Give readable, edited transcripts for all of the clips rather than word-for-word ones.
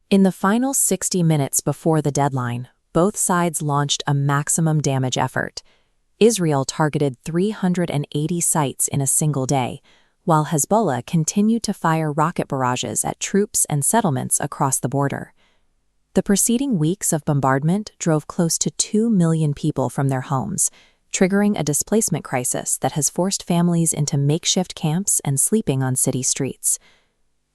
In the final 60 minutes before the deadline, both sides launched a maximum damage effort. Israel targeted 380 sites in a single day, while Hezbollah continued to fire rocket barrages at troops and settlements across the border. The preceding weeks of bombardment drove close to 2 million people from their homes, triggering a displacement crisis that has forced families into makeshift camps and sleeping on city streets.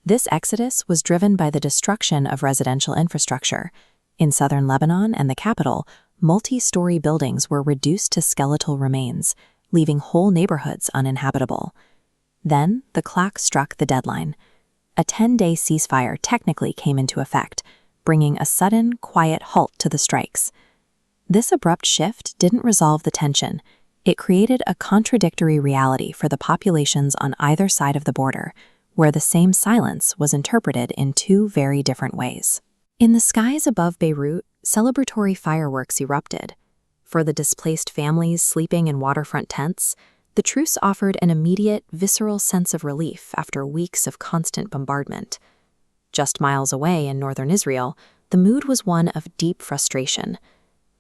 This exodus was driven by the destruction of residential infrastructure. In southern Lebanon and the capital, multi-story buildings were reduced to skeletal remains, leaving whole neighborhoods uninhabitable. Then, the clock struck the deadline. A 10-day ceasefire technically came into effect, bringing a sudden, quiet halt to the strikes. This abrupt shift didn't resolve the tension. It created a contradictory reality for the populations on either side of the border, where the same silence was interpreted in two very different ways. In the skies above Beirut, celebratory fireworks erupted. For the displaced families sleeping in waterfront tents, the truce offered an immediate, visceral sense of relief after weeks of constant bombardment. Just miles away in northern Israel, the mood was one of deep frustration.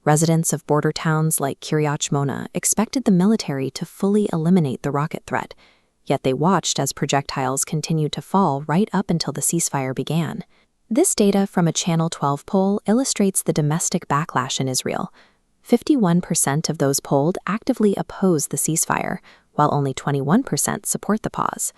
Residents of border towns like Kiryat Shmona expected the military to fully eliminate the rocket threat, yet they watched as projectiles continued to fall right up until the ceasefire began. This data from a Channel 12 poll illustrates the domestic backlash in Israel. 51% of those polled actively oppose the ceasefire, while only 21% support the pause.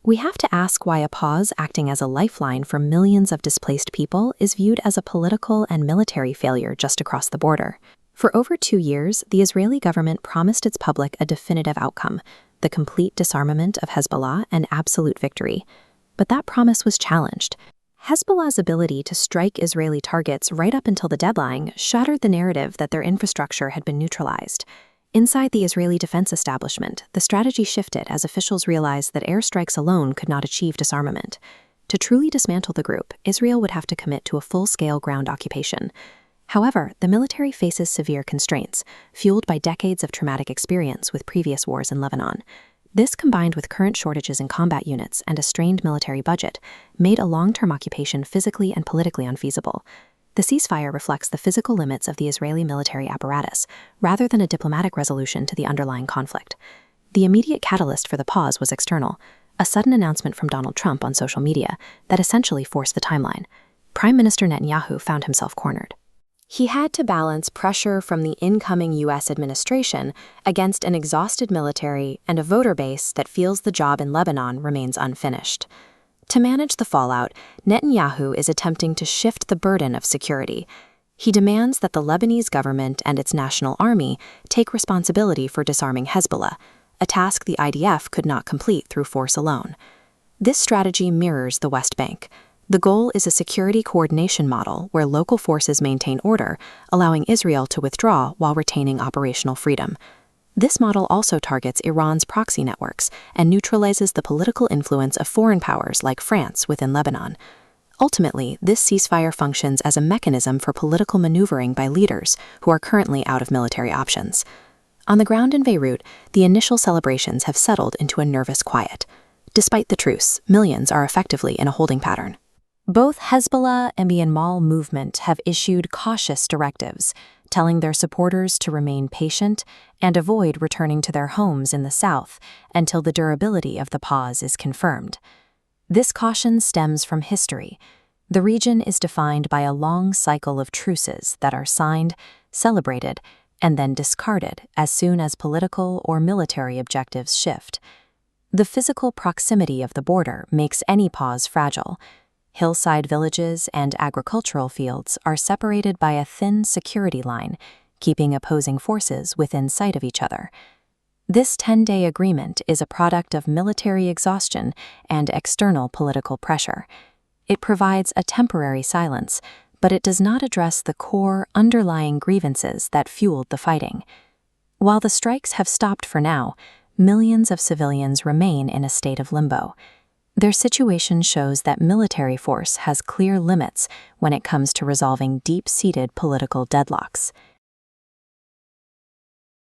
We have to ask why a pause acting as a lifeline for millions of displaced people is viewed as a political and military failure just across the border. For over 2 years, the Israeli government promised its public a definitive outcome, the complete disarmament of Hezbollah and absolute victory. But that promise was challenged. Hezbollah's ability to strike Israeli targets right up until the deadline shattered the narrative that their infrastructure had been neutralized. Inside the Israeli defense establishment, the strategy shifted as officials realized that airstrikes alone could not achieve disarmament. To truly dismantle the group, Israel would have to commit to a full-scale ground occupation. However, the military faces severe constraints, fueled by decades of traumatic experience with previous wars in Lebanon. This, combined with current shortages in combat units and a strained military budget, made a long-term occupation physically and politically unfeasible. The ceasefire reflects the physical limits of the Israeli military apparatus, rather than a diplomatic resolution to the underlying conflict. The immediate catalyst for the pause was external, a sudden announcement from Donald Trump on social media that essentially forced the timeline. Prime Minister Netanyahu found himself cornered. He had to balance pressure from the incoming U.S. administration against an exhausted military and a voter base that feels the job in Lebanon remains unfinished. To manage the fallout, Netanyahu is attempting to shift the burden of security. He demands that the Lebanese government and its national army take responsibility for disarming Hezbollah, a task the IDF could not complete through force alone. This strategy mirrors the West Bank. The goal is a security coordination model where local forces maintain order, allowing Israel to withdraw while retaining operational freedom. This model also targets Iran's proxy networks and neutralizes the political influence of foreign powers like France within Lebanon. Ultimately, this ceasefire functions as a mechanism for political maneuvering by leaders who are currently out of military options. On the ground in Beirut, the initial celebrations have settled into a nervous quiet. Despite the truce, millions are effectively in a holding pattern. Both Hezbollah and the Amal movement have issued cautious directives, telling their supporters to remain patient and avoid returning to their homes in the south until the durability of the pause is confirmed. This caution stems from history. The region is defined by a long cycle of truces that are signed, celebrated, and then discarded as soon as political or military objectives shift. The physical proximity of the border makes any pause fragile. Hillside villages and agricultural fields are separated by a thin security line, keeping opposing forces within sight of each other. This 10-day agreement is a product of military exhaustion and external political pressure. It provides a temporary silence, but it does not address the core underlying grievances that fueled the fighting. While the strikes have stopped for now, millions of civilians remain in a state of limbo. Their situation shows that military force has clear limits when it comes to resolving deep-seated political deadlocks.